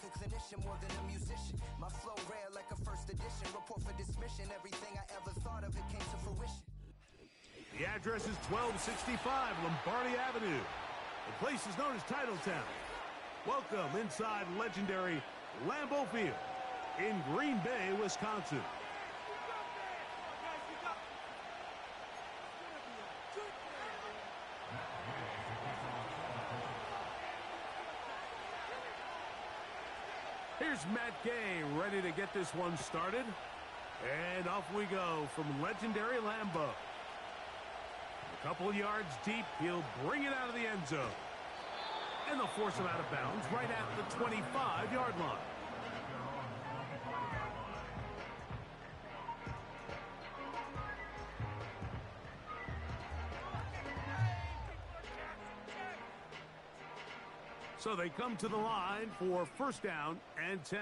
a clinician more than a musician. My flow rare like a first edition. Report for dismission. Everything I ever thought of, it came to fruition. The address is 1265 Lombardi Avenue. The place is known as Titletown. Welcome inside legendary Lambeau Field in Green Bay, Wisconsin. Here's Matt Gay ready to get this one started. And off we go from legendary Lambeau. A couple yards deep, he'll bring it out of the end zone. And they'll force him out of bounds right at the 25-yard line. So they come to the line for first down and 10.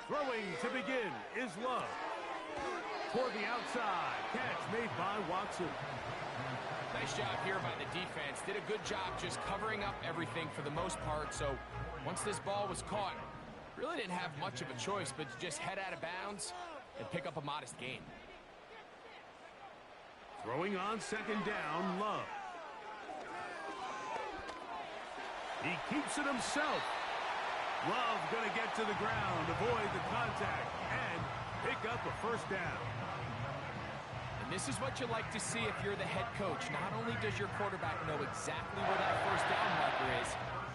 Throwing to begin is Love. Toward the outside, catch made by Watson. Nice job here by the defense. Did a good job just covering up everything for the most part. So once this ball was caught, really didn't have much of a choice but to just head out of bounds and pick up a modest gain. Throwing on second down, Love. He keeps it himself. Love going to get to the ground, avoid the contact, and pick up a first down. And this is what you like to see if you're the head coach. Not only does your quarterback know exactly where that first down marker is,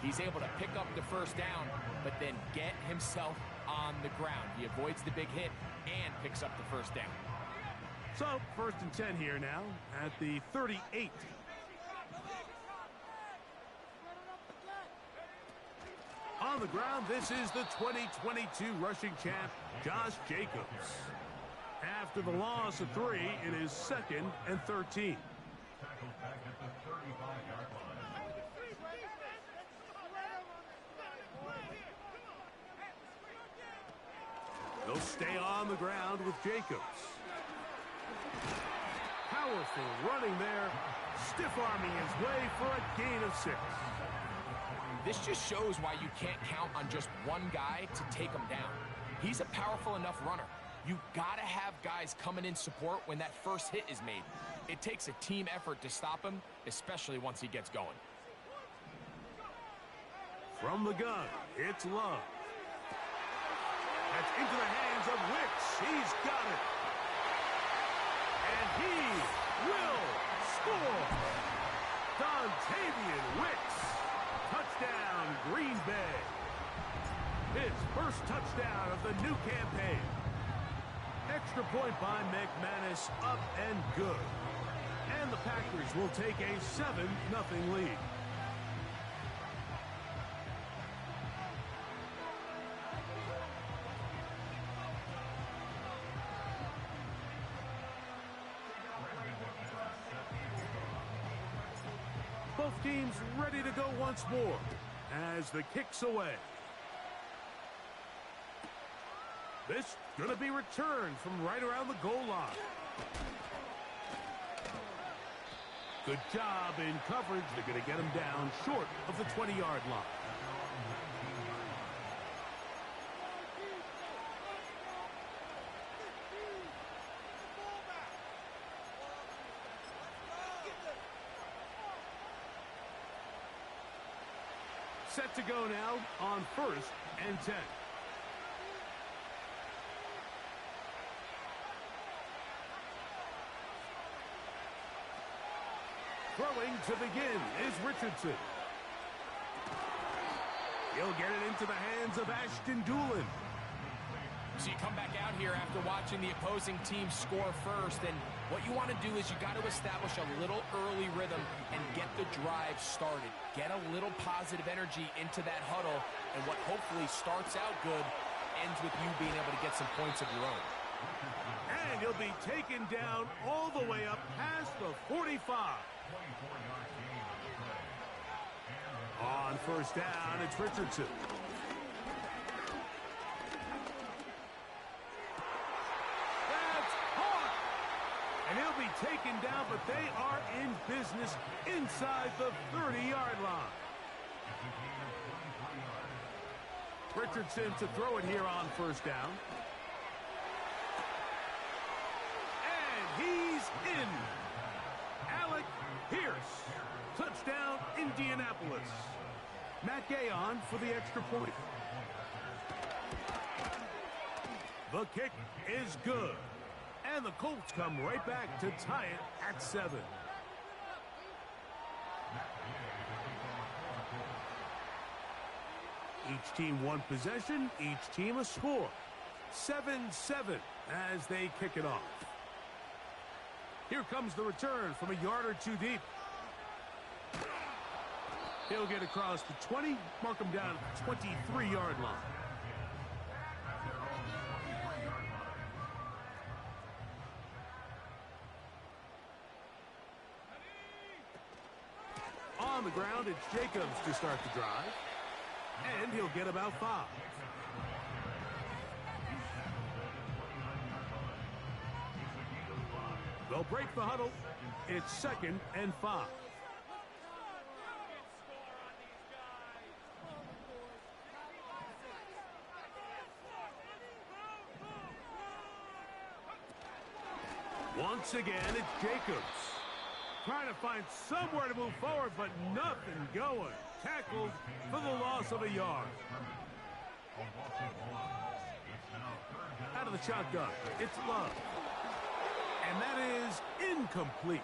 he's able to pick up the first down, but then get himself on the ground. He avoids the big hit and picks up the first down. So, first and 10 here now at the 38. On the ground, this is the 2022 rushing champ, Josh Jacobs. After the loss of 3, it is 2nd and 13. They'll stay on the ground with Jacobs. Powerful running there, stiff-arming his way for a gain of 6. This just shows why you can't count on just one guy to take him down. He's a powerful enough runner. You gotta have guys coming in support when that first hit is made. It takes a team effort to stop him, especially once he gets going. From the gun, it's Love. That's into the hands of Wicks. He's got it. And he will score. Dontavian Wicks. Touchdown, Green Bay. His first touchdown of the new campaign. Extra point by McManus, up and good. And the Packers will take a 7-0 lead. Both teams ready to go once more as the kick's away. This going to be returned from right around the goal line. Good job in coverage. They're going to get him down short of the 20-yard line. Set to go now on 1st and 10. Throwing to begin is Richardson. He'll get it into the hands of Ashton Doolin. So you come back out here after watching the opposing team score first, and what you want to do is you got to establish a little early rhythm and get the drive started. Get a little positive energy into that huddle, and what hopefully starts out good ends with you being able to get some points of your own. And he'll be taken down all the way up past the 45. On first down, it's Richardson. That's caught! And he'll be taken down, but they are in business inside the 30-yard line. Richardson to throw it here on first down. And he's in. Alec Pierce. Touchdown, Indianapolis. Matt Gay on for the extra point. The kick is good. And the Colts come right back to tie it at 7. Each team one possession, each team a score. 7-7 as they kick it off. Here comes the return from a yard or two deep. He'll get across the 20, mark him down at the 23-yard line. On the ground, it's Jacobs to start the drive. And he'll get about 5. They'll break the huddle. It's 2nd and 5. Once again, it's Jacobs. Trying to find somewhere to move forward, but nothing going. Tackled for the loss of a yard. Out of the shotgun, it's Love. And that is incomplete.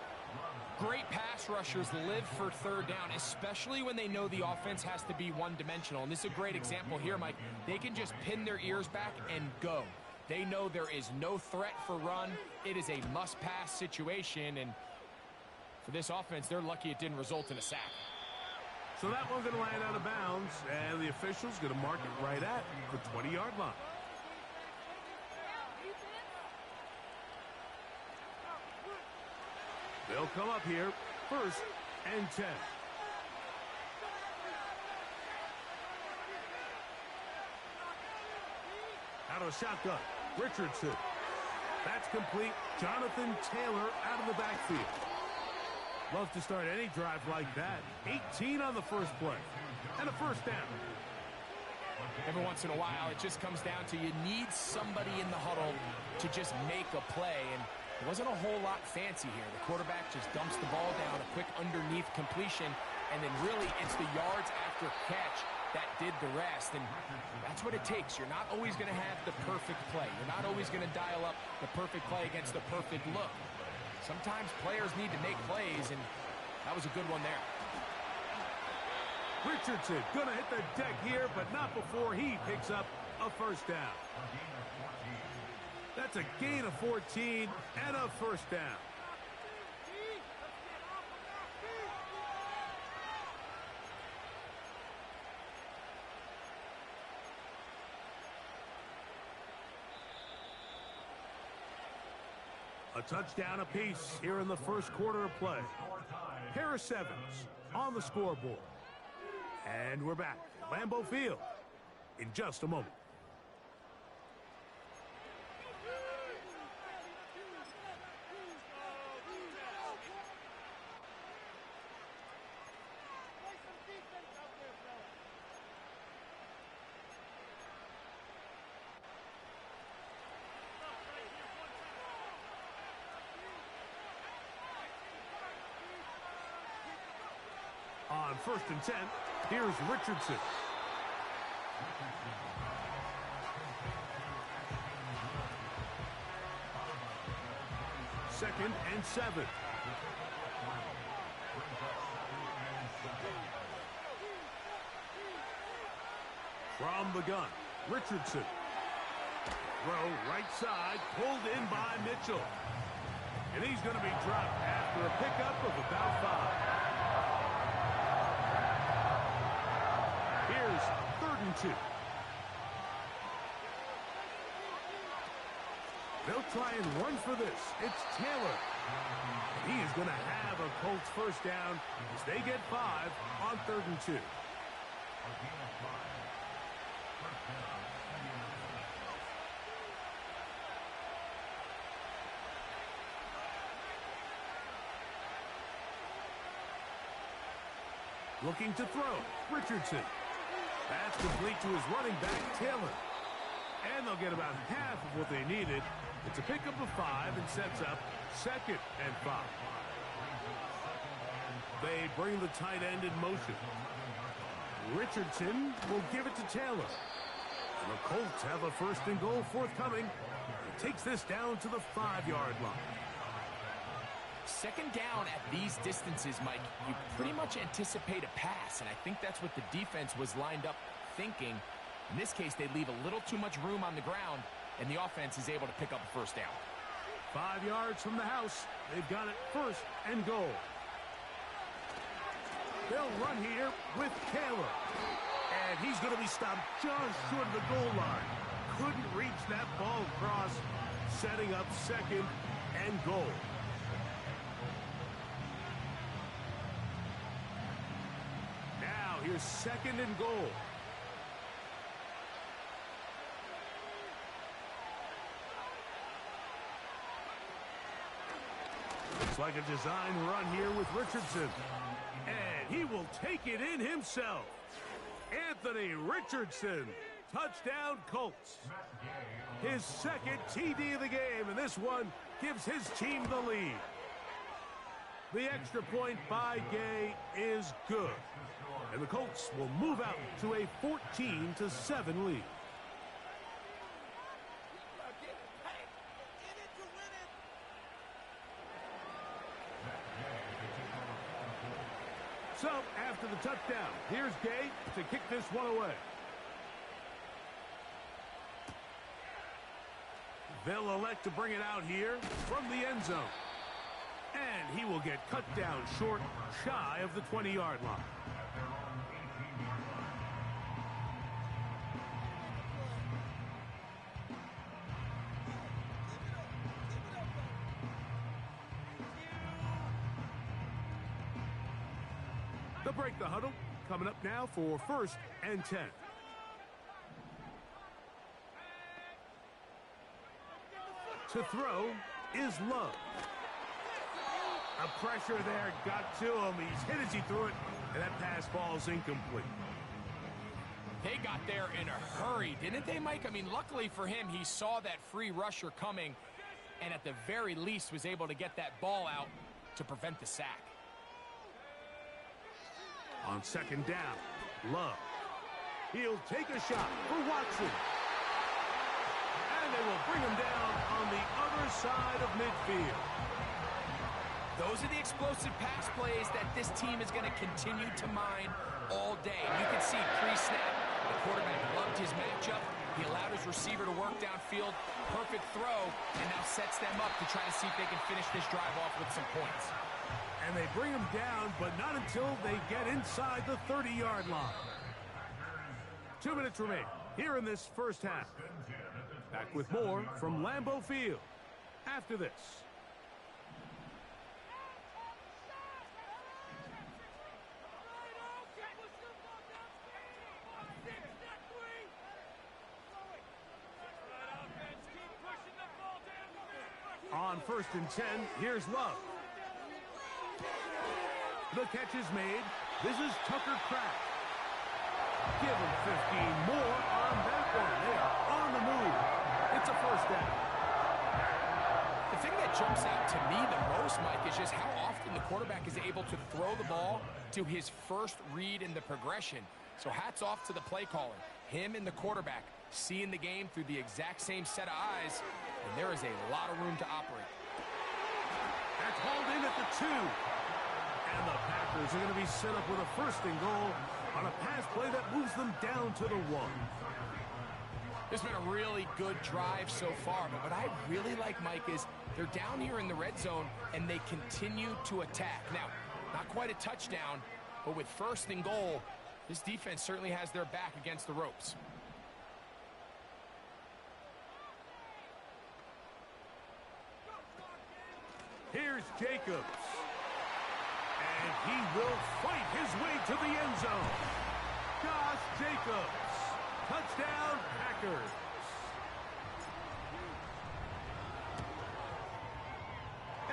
Great pass rushers live for third down, especially when they know the offense has to be one-dimensional. And this is a great example here, Mike. They can just pin their ears back and go. They know there is no threat for run. It is a must-pass situation, and for this offense, they're lucky it didn't result in a sack. So that one's going to land out of bounds, and the official's going to mark it right at the 20-yard line. They'll come up here, 1st and 10. Out of the shotgun, Richardson. That's complete. Jonathan Taylor out of the backfield. Love to start any drive like that. 18 on the first play. And a first down. Every once in a while, it just comes down to you need somebody in the huddle to just make a play. And it wasn't a whole lot fancy here. The quarterback just dumps the ball down, a quick underneath completion, and then really it's the yards after catch that did the rest. And that's what it takes. You're not always going to have the perfect play. You're not always going to dial up the perfect play against the perfect look. Sometimes players need to make plays, and that was a good one there. Richardson going to hit the deck here, but not before he picks up a first down. That's a gain of 14 and a first down. A touchdown apiece here in the first quarter of play. Harris Evans on the scoreboard. And we're back at Lambeau Field in just a moment. On 1st and 10, here's Richardson. Second and 7. From the gun, Richardson. Throw right side, pulled in by Mitchell. And he's going to be dropped after a pickup of about 5. Here's 3rd and 2. They'll try and run for this. It's Taylor. He is going to have a Colts first down as they get 5 on 3rd and 2. Looking to throw. Richardson. That's complete to his running back, Taylor. And they'll get about half of what they needed. It's a pickup of 5 and sets up 2nd and 5. They bring the tight end in motion. Richardson will give it to Taylor. And the Colts have a 1st and goal forthcoming. He takes this down to the 5-yard line. 2nd down at these distances, Mike, you pretty much anticipate a pass, and I think that's what the defense was lined up thinking. In this case, they leave a little too much room on the ground, and the offense is able to pick up a 1st down. 5 yards from the house. They've got it 1st and goal. They'll run here with Taylor. And he's going to be stopped just short of the goal line. Couldn't reach that ball across, setting up 2nd and goal. Now here's 2nd and goal. Looks like a design run here with Richardson. And he will take it in himself. Anthony Richardson, touchdown Colts. His 2nd TD of the game, and this one gives his team the lead. The extra point by Gay is good. And the Colts will move out to a 14-7 lead. So, after the touchdown, here's Gay to kick this one away. They'll elect to bring it out here from the end zone. And he will get cut down short, shy of the 20-yard line. They'll break the huddle. Coming up now for 1st and 10. To throw is Love. A pressure there got to him. He's hit as he threw it, and that pass falls incomplete. They got there in a hurry, didn't they, Mike? I mean, luckily for him, he saw that free rusher coming, and at the very least was able to get that ball out to prevent the sack. On 2nd down, Love. He'll take a shot for Watson. And they will bring him down on the other side of midfield. Those are the explosive pass plays that this team is going to continue to mine all day. You can see pre-snap, the quarterback loved his matchup. He allowed his receiver to work downfield. Perfect throw, and now sets them up to try to see if they can finish this drive off with some points. And they bring him down, but not until they get inside the 30-yard line. 2 minutes remain here in this 1st half. Back with more from Lambeau Field after this. On 1st and 10, here's Love. The catch is made. This is Tucker Kraft. Give him 15 more on that one. They are on the move. It's a 1st down. The thing that jumps out to me the most, Mike, is just how often the quarterback is able to throw the ball to his first read in the progression. So hats off to the play caller. Him and the quarterback seeing the game through the exact same set of eyes, and there is a lot of room to operate. That's hauled in at the 2. And the Packers are going to be set up with a 1st and goal on a pass play that moves them down to the 1. It's been a really good drive so far, but what I really like, Mike, is they're down here in the red zone, and they continue to attack. Now, not quite a touchdown, but with 1st and goal, this defense certainly has their back against the ropes. Here's Jacobs. And he will fight his way to the end zone. Josh Jacobs. Touchdown, Packers.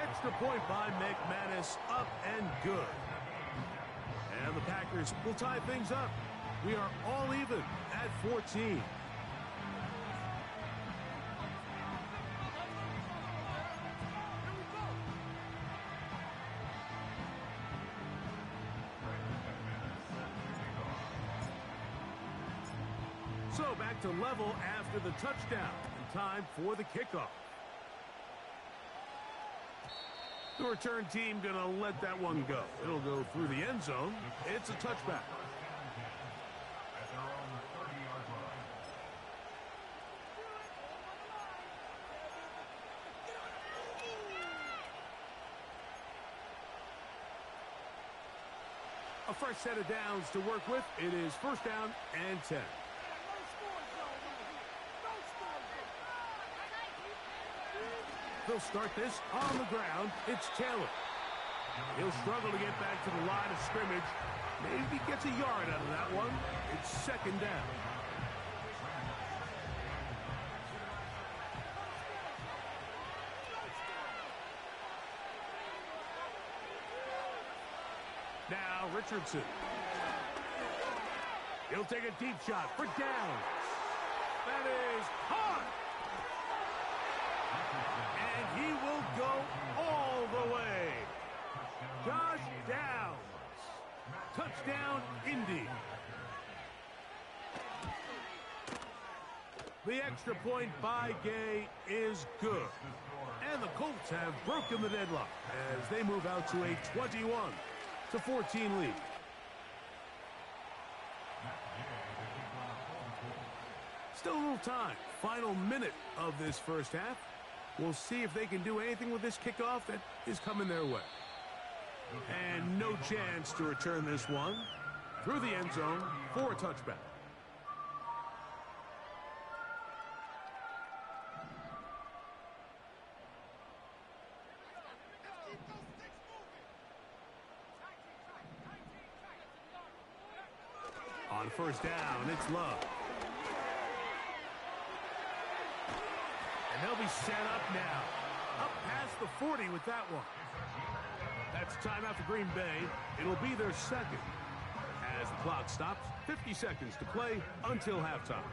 Extra point by McManus, up and good. And the Packers will tie things up. We are all even at 14. So back to level after the touchdown. And time for the kickoff. The return team going to let that one go. It'll go through the end zone. It's a touchback. A fresh set of downs to work with. It is first down and 10. They'll start this on the ground. It's Taylor. He'll struggle to get back to the line of scrimmage. Maybe gets a yard out of that one. It's second down. Now Richardson. He'll take a deep shot for down. That is caught. And he will go all the way. Josh Downs. Touchdown, Indy. The extra point by Gay is good. And the Colts have broken the deadlock as they move out to a 21-14 lead. Still a little time. Final minute of this first half. We'll see if they can do anything with this kickoff that is coming their way. And no chance to return this one through the end zone for a touchback. On first down, it's Love. And they'll be set up now. Up past the 40 with that one. That's timeout for Green Bay. It'll be their second. As the clock stops, 50 seconds to play until halftime.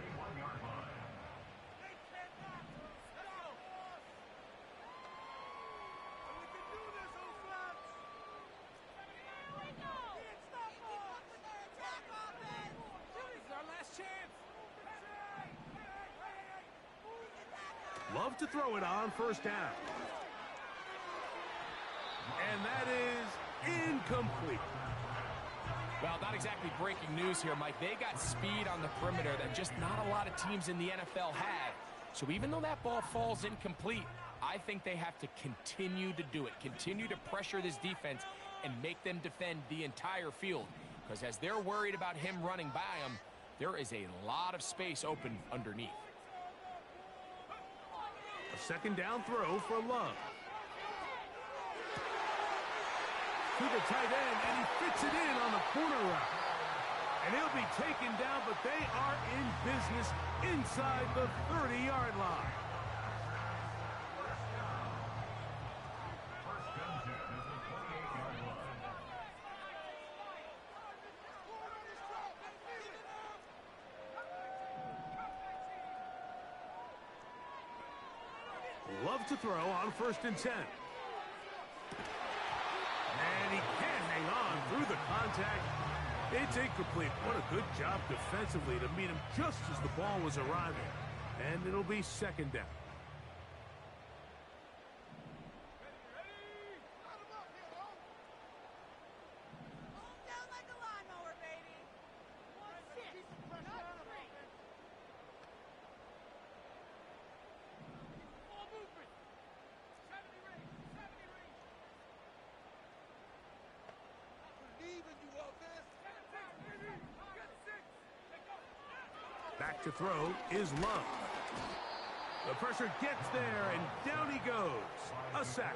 Love to throw it on first down. And that is incomplete. Well, not exactly breaking news here, Mike. They got speed on the perimeter that just not a lot of teams in the NFL have. So even though that ball falls incomplete, I think they have to continue to do it. Continue to pressure this defense and make them defend the entire field. Because as they're worried about him running by them, there is a lot of space open underneath. A second down throw for Love. To the tight end, and he fits it in on the corner route. And he'll be taken down, but they are in business inside the 30-yard line. Love to throw on first and 10. And he can't hang on through the contact. It's incomplete. What a good job defensively to meet him just as the ball was arriving. And it'll be second down. Back to throw is Love. The pressure gets there, and down he goes. A sack.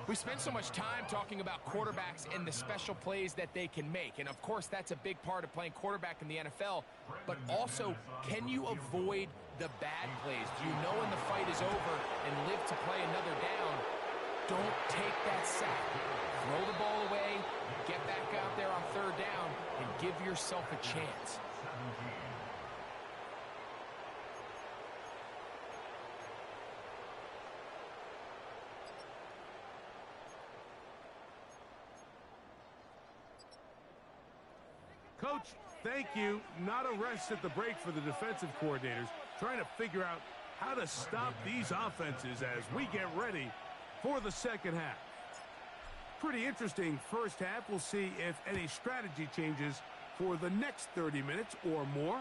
We spend so much time talking about quarterbacks and the special plays that they can make. And, of course, that's a big part of playing quarterback in the NFL. But also, can you avoid the bad plays? Do you know when the fight is over and live to play another down? Don't take that sack. Throw the ball away, get back up, there on third down and give yourself a chance. Coach, thank you. Not a rest at the break for the defensive coordinators, trying to figure out how to stop these offenses as we get ready for the second half. Pretty interesting first half. We'll see if any strategy changes for the next 30 minutes or more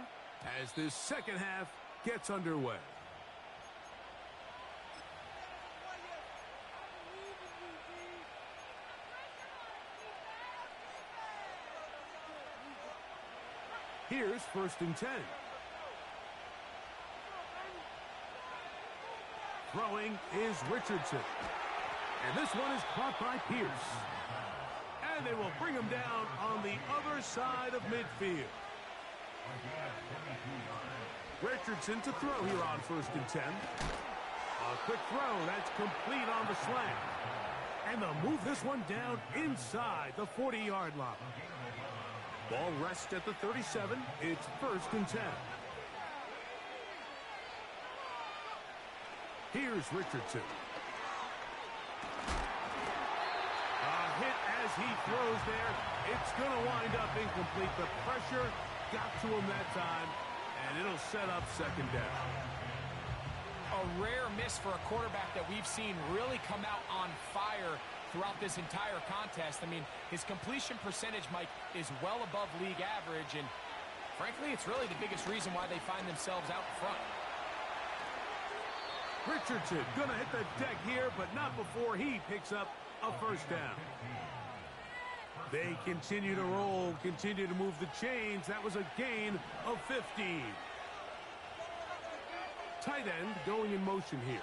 as this second half gets underway. Here's 1st and 10. Throwing is Richardson. And this one is caught by Pierce. And they will bring him down on the other side of midfield. Richardson to throw here on 1st and 10. A quick throw that's complete on the slant. And they'll move this one down inside the 40-yard line. Ball rests at the 37. It's 1st and 10. Here's Richardson. A hit as he throws there. It's going to wind up incomplete. The pressure got to him that time, and it'll set up second down. A rare miss for a quarterback that we've seen really come out on fire throughout this entire contest. I mean, his completion percentage, Mike, is well above league average, and frankly, it's really the biggest reason why they find themselves out front. Richardson gonna hit the deck here, but not before he picks up a first down. They continue to roll, continue to move the chains. That was a gain of 15. Tight end going in motion here.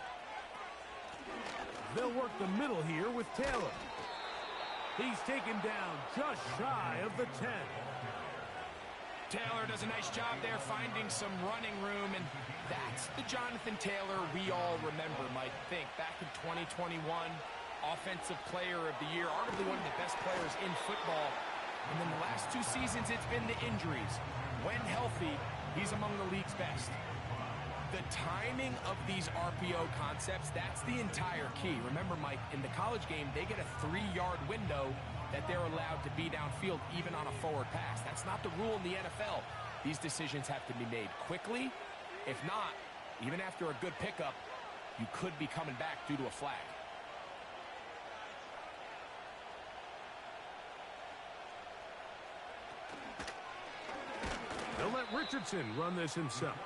They'll work the middle here with Taylor. He's taken down just shy of the 10. Taylor does a nice job there finding some running room, and that's the Jonathan Taylor we all remember, Mike. Think back in 2021, Offensive Player of the Year, arguably one of the best players in football. And then the last 2 seasons, it's been the injuries. When healthy, he's among the league's best. The timing of these RPO concepts, that's the entire key. Remember, Mike, in the college game, they get a 3-yard window that they're allowed to be downfield even on a forward pass. That's not the rule in the NFL. These decisions have to be made quickly. If not, even after a good pickup, you could be coming back due to a flag. They'll let Richardson run this himself.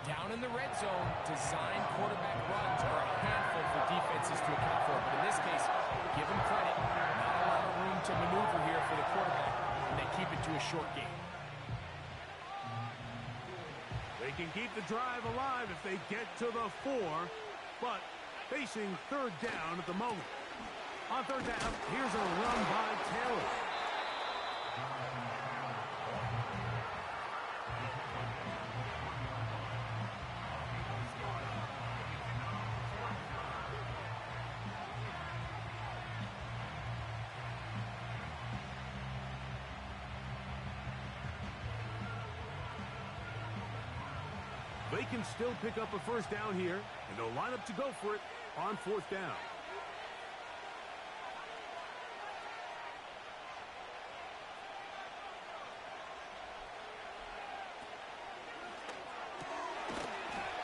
Down in the red zone, design quarterback runs are a handful for defenses to account for. But in this case, give them credit. Not a lot of room to maneuver here for the quarterback, and they keep it to a short game. They can keep the drive alive if they get to the 4, but facing third down at the moment. On third down, here's a run by Taylor. They can still pick up a first down here, and they'll line up to go for it on 4th down.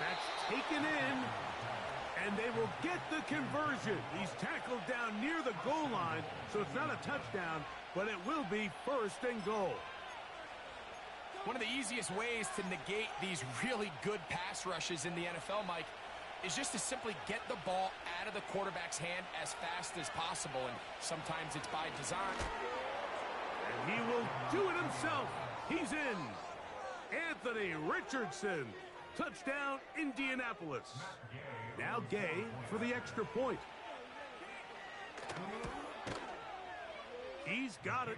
That's taken in, and they will get the conversion. He's tackled down near the goal line, so it's not a touchdown, but it will be 1st and goal. One of the easiest ways to negate these really good pass rushes in the NFL, Mike, is just to simply get the ball out of the quarterback's hand as fast as possible, and sometimes it's by design. And he will do it himself. He's in. Anthony Richardson. Touchdown, Indianapolis. Now Gay for the extra point. He's got it.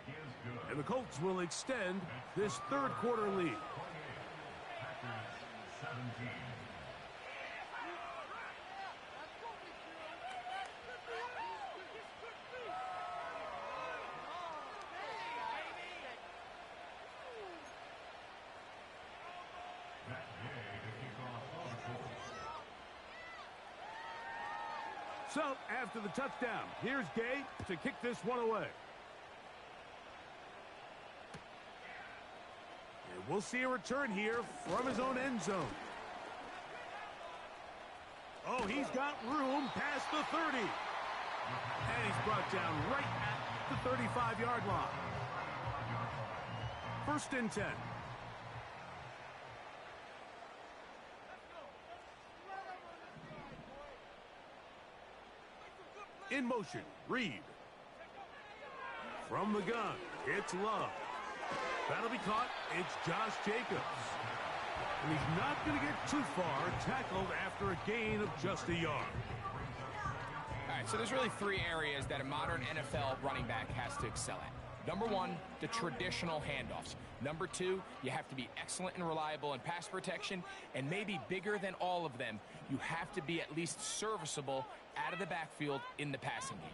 And the Colts will extend this third quarter lead. So, after the touchdown, here's Gay to kick this one away. And we'll see a return here from his own end zone. Oh, he's got room past the 30. And he's brought down right at the 35-yard line. 1st and 10. In motion, Reed. From the gun, it's Love. That'll be caught. It's Josh Jacobs. And he's not going to get too far, tackled after a gain of just a yard. All right, so there's really 3 areas that a modern NFL running back has to excel at. Number 1, the traditional handoffs. Number 2, you have to be excellent and reliable in pass protection. And maybe bigger than all of them, you have to be at least serviceable out of the backfield in the passing game.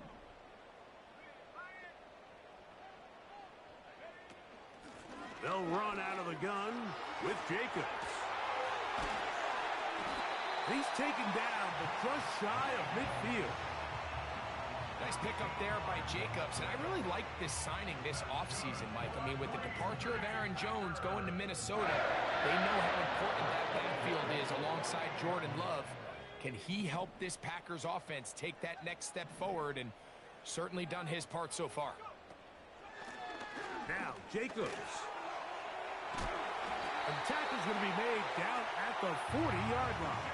They'll run out of the gun with Jacobs. He's taken down, but just shy of midfield. Nice pickup there by Jacobs, and I really like this signing this offseason, Mike. I mean, with the departure of Aaron Jones going to Minnesota, they know how important that backfield is alongside Jordan Love. Can he help this Packers offense take that next step forward? And certainly done his part so far. Now, Jacobs. And the tackle's going to be made down at the 40-yard line.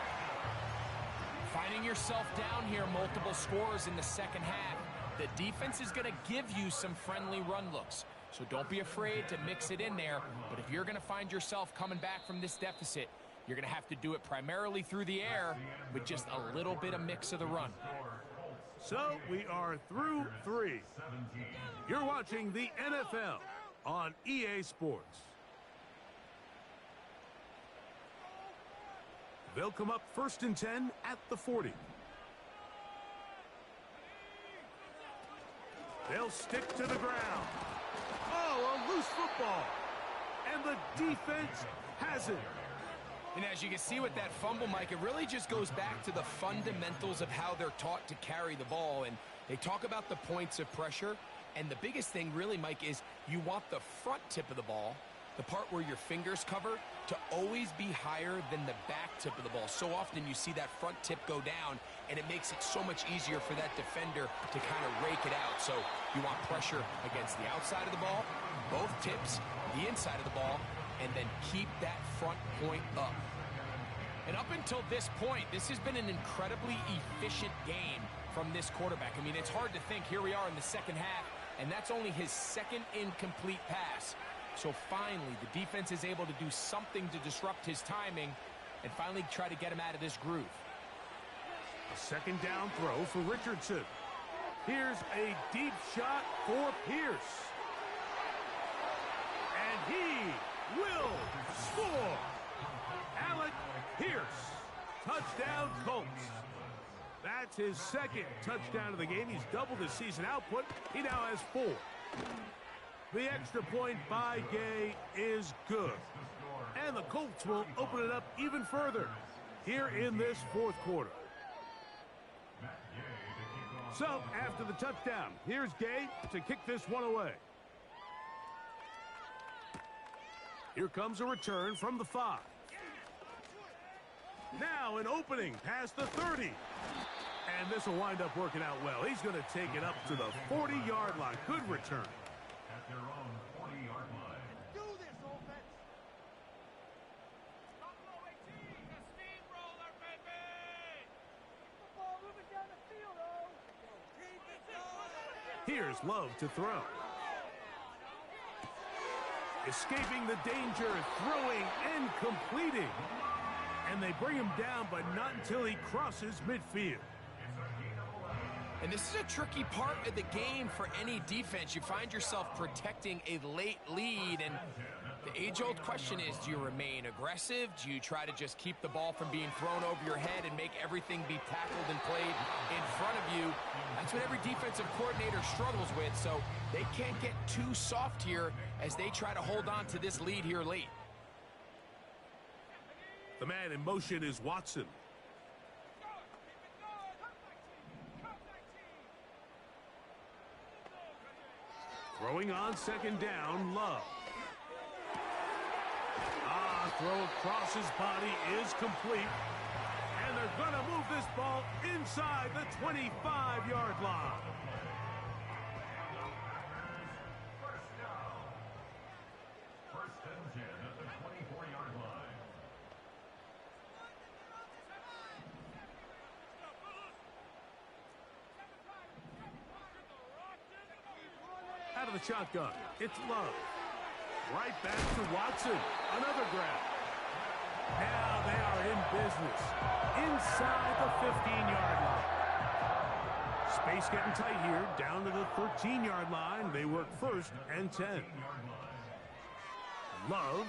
Finding yourself down here, multiple scores in the second half. The defense is going to give you some friendly run looks. So don't be afraid to mix it in there. But if you're going to find yourself coming back from this deficit, you're going to have to do it primarily through the air with just a little bit of mix of the run. So we are through 3. You're watching the NFL on EA Sports. They'll come up 1st and 10 at the 40. They'll stick to the ground. Oh, a loose football. And the defense has it. And as you can see with that fumble, Mike, it really just goes back to the fundamentals of how they're taught to carry the ball. And they talk about the points of pressure. And the biggest thing really, Mike, is you want the front tip of the ball, the part where your fingers cover, to always be higher than the back tip of the ball. So often you see that front tip go down, and it makes it so much easier for that defender to kind of rake it out. So you want pressure against the outside of the ball, both tips, the inside of the ball, and then keep that front point up. And up until this point, this has been an incredibly efficient game from this quarterback. I mean, it's hard to think. Here we are in the second half, and that's only his 2nd incomplete pass. So finally, the defense is able to do something to disrupt his timing and finally try to get him out of this groove. A 2nd down throw for Richardson. Here's a deep shot for Pierce. And he will score. Alec Pierce. Touchdown, Colts. That's his 2nd touchdown of the game. He's doubled his season output. He now has 4. The extra point by Gay is good. And the Colts will open it up even further here in this 4th quarter. So, after the touchdown, here's Gay to kick this one away. Here comes a return from the 5. Now an opening past the 30. And this will wind up working out well. He's going to take it up to the 40-yard line. Good return. At their own 40-yard line. Do this, offense. Buffalo 18, the steamroller, baby. The ball moving down the field, oh. Keep it going. Here's Love to throw. Escaping the danger, throwing and completing. And they bring him down, but not until he crosses midfield. And this is a tricky part of the game for any defense. You find yourself protecting a late lead, and the age-old question is, do you remain aggressive? Do you try to just keep the ball from being thrown over your head and make everything be tackled and played in front of you? That's what every defensive coordinator struggles with, so they can't get too soft here as they try to hold on to this lead here late. The man in motion is Watson. Throwing on second down, Love. Throw across his body is complete. And they're going to move this ball inside the 25-yard line. First and 10 at the 24-yard line. Out of the shotgun, it's Love. Right back to Watson. Another grab. Now they are in business. Inside the 15-yard line. Space getting tight here. Down to the 13-yard line. They work first and 10. Love.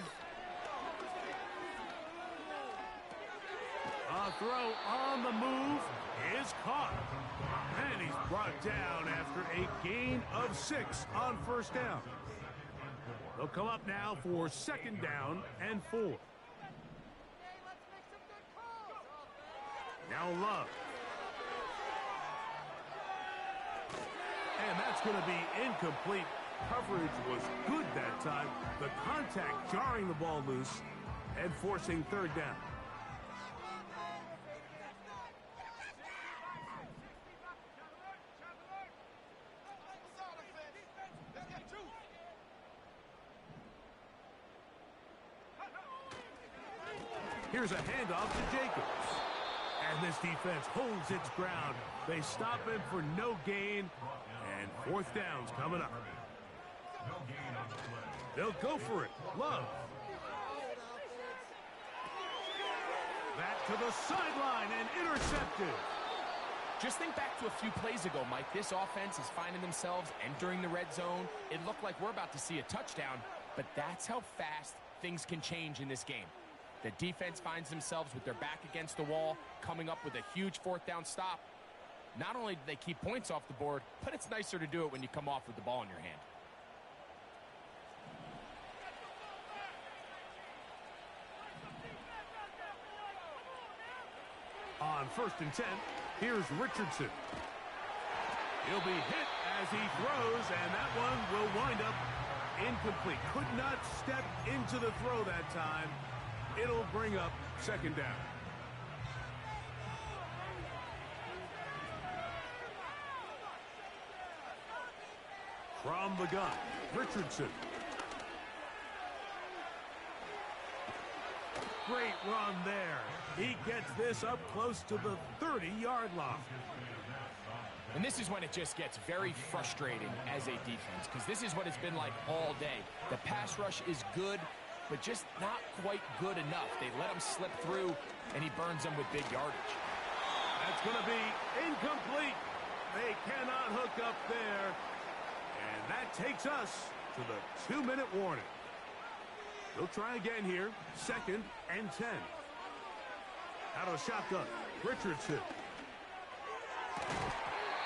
A throw on the move is caught. And he's brought down after a gain of 6 on first down. They'll come up now for second down and 4. Now Love. And that's going to be incomplete. Coverage was good that time. The contact jarring the ball loose and forcing third down. Here's a handoff to Jacobs. And this defense holds its ground. They stop him for no gain. And fourth down's coming up. They'll go for it. Love. Back to the sideline and intercepted. Just think back to a few plays ago, Mike. This offense is finding themselves entering the red zone. It looked like we're about to see a touchdown, but that's how fast things can change in this game. The defense finds themselves with their back against the wall, coming up with a huge fourth down stop. Not only do they keep points off the board, but it's nicer to do it when you come off with the ball in your hand. On first and 10, here's Richardson. He'll be hit as he throws, and that one will wind up incomplete. Could not step into the throw that time. It'll bring up second down. From the gun, Richardson. Great run there. He gets this up close to the 30-yard line. And this is when it just gets very frustrating as a defense, because this is what it's been like all day. The pass rush is good, but just not quite good enough. They let him slip through, and he burns them with big yardage. That's going to be incomplete. They cannot hook up there. And that takes us to the 2-minute warning. They'll try again here. Second and 10. Out of the shotgun, Richardson.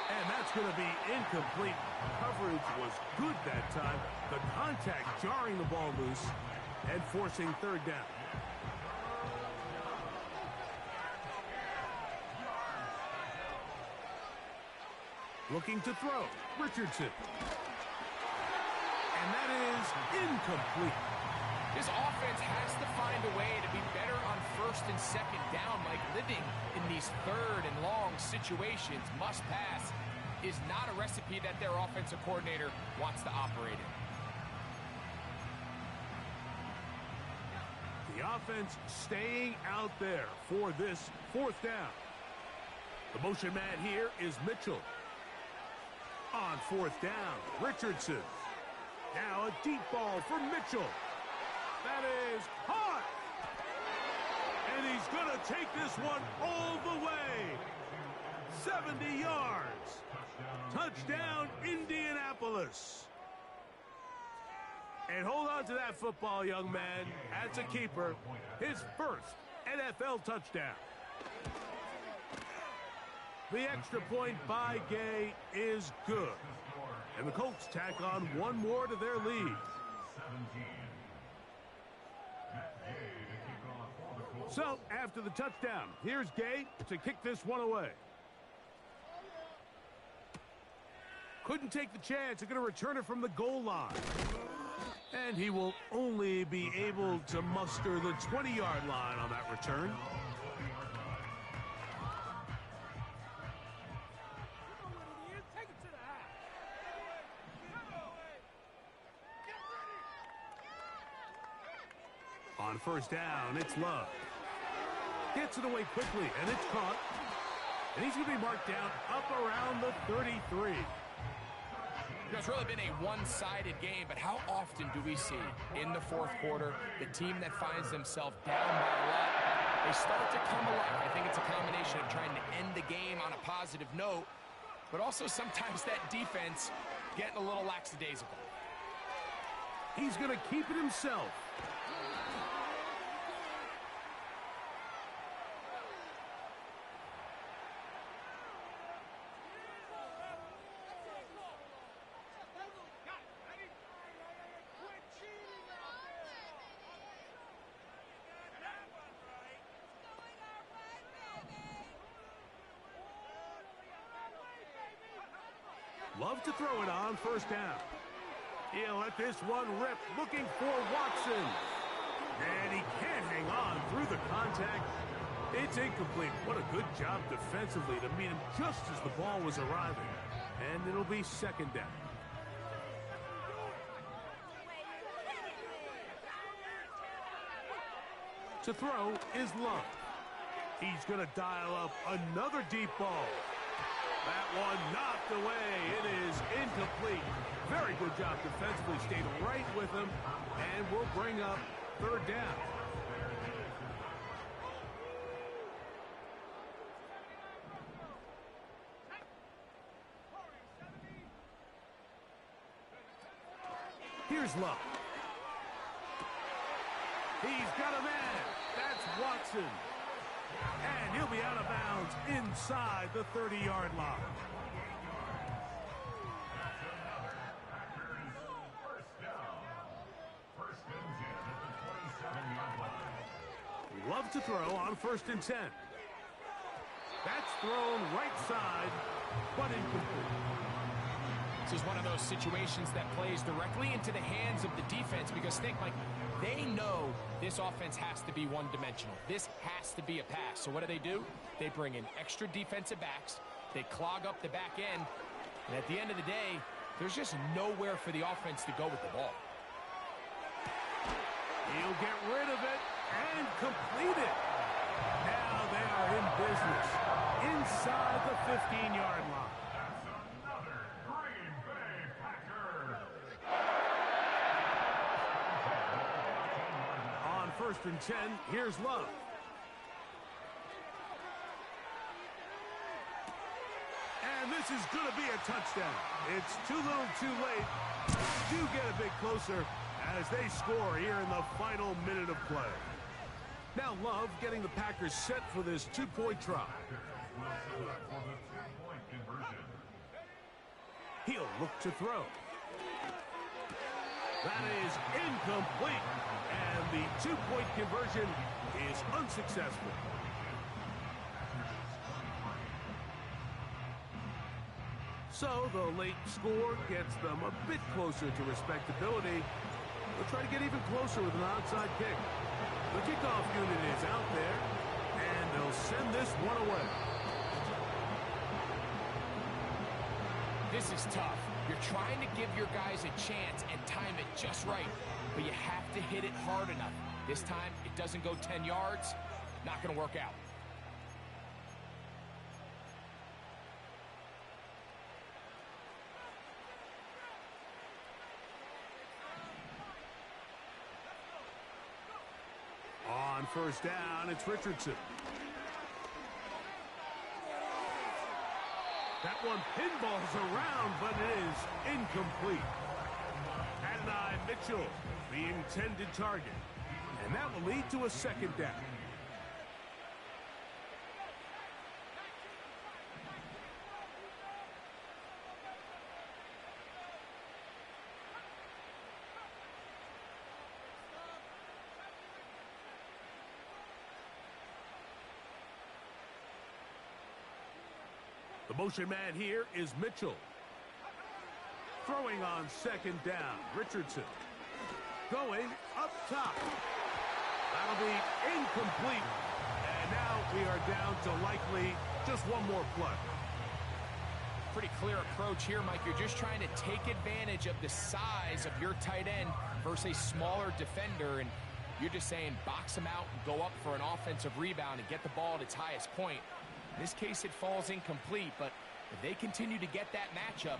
And that's going to be incomplete. Coverage was good that time. The contact jarring the ball loose and forcing third down. Looking to throw, Richardson. And that is incomplete. This offense has to find a way to be better on first and second down. Like, living in these third and long situations, must pass, is not a recipe that their offensive coordinator wants to operate in. The offense staying out there for this fourth down. The motion man here is Mitchell. On fourth down, Richardson. Now a deep ball for Mitchell. That is caught. And he's going to take this one all the way. 70 yards. Touchdown, Indianapolis. And hold on to that football, young man. As a keeper, his first NFL touchdown. The extra point by Gay is good. And the Colts tack on one more to their lead. So, after the touchdown, here's Gay to kick this one away. Couldn't take the chance. They're going to return it from the goal line. And he will only be able to muster the 20-yard line on that return. On first down, it's Love. Gets it away quickly, and it's caught. And he's going to be marked down up around the 33. It's really been a one-sided game, but how often do we see in the fourth quarter the team that finds themselves down by a lot, they start to come alive? I think it's a combination of trying to end the game on a positive note, but also sometimes that defense getting a little lackadaisical. He's going to keep it himself. Love to throw it on first down. He'll let this one rip, looking for Watson. And he can't hang on through the contact. It's incomplete. What a good job defensively to meet him just as the ball was arriving. And it'll be second down. To throw is Love. He's going to dial up another deep ball. That one knocked away. It is incomplete. Very good job defensively. Stayed right with him. And will bring up third down. Here's Love. He's got a man. That's Watson. And he'll be out of bounds inside the 30-yard line. Love to throw on 1st and 10. That's thrown right side, but incomplete. This is one of those situations that plays directly into the hands of the defense because think, like, they know this offense has to be one-dimensional. This has to be a pass. So what do? They bring in extra defensive backs. They clog up the back end. And at the end of the day, there's just nowhere for the offense to go with the ball. He'll get rid of it and complete it. Now they are in business inside the 15-yard line. On 1st and 10, here's Love. And this is going to be a touchdown. It's too little too late. Do get a bit closer as they score here in the final minute of play. Now Love getting the Packers set for this two-point try. He'll look to throw. That is incomplete. And the two-point conversion is unsuccessful. So the late score gets them a bit closer to respectability. They'll try to get even closer with an onside kick. The kickoff unit is out there, and they'll send this one away. This is tough. You're trying to give your guys a chance and time it just right, but you have to hit it hard enough. This time, it doesn't go 10 yards. Not going to work out. On 1st down, it's Richardson. That one pinballs around, but it is incomplete. Adonai Mitchell, the intended target. And that will lead to a second down. The motion man here is Mitchell. Throwing on second down, Richardson. Going up top. That'll be incomplete. And now we are down to likely just one more play. Pretty clear approach here, Mike. You're just trying to take advantage of the size of your tight end versus a smaller defender, and you're just saying box him out and go up for an offensive rebound and get the ball at its highest point. In this case, it falls incomplete, but if they continue to get that matchup,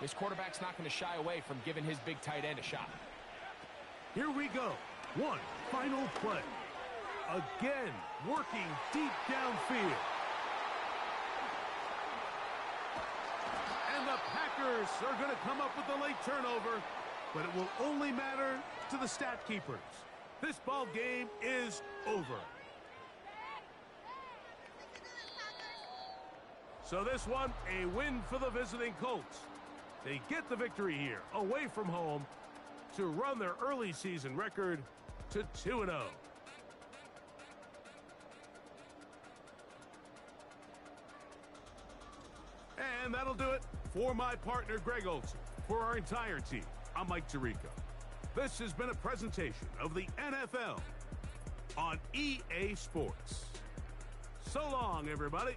this quarterback's not going to shy away from giving his big tight end a shot. Here we go. One final play. Again, working deep downfield. And the Packers are going to come up with the late turnover, but it will only matter to the stat keepers. This ball game is over. So this one, a win for the visiting Colts. They get the victory here, away from home, to run their early season record to 2-0. And that'll do it for my partner, Greg Olson. For our entire team, I'm Mike Tirico. This has been a presentation of the NFL on EA Sports. So long, everybody.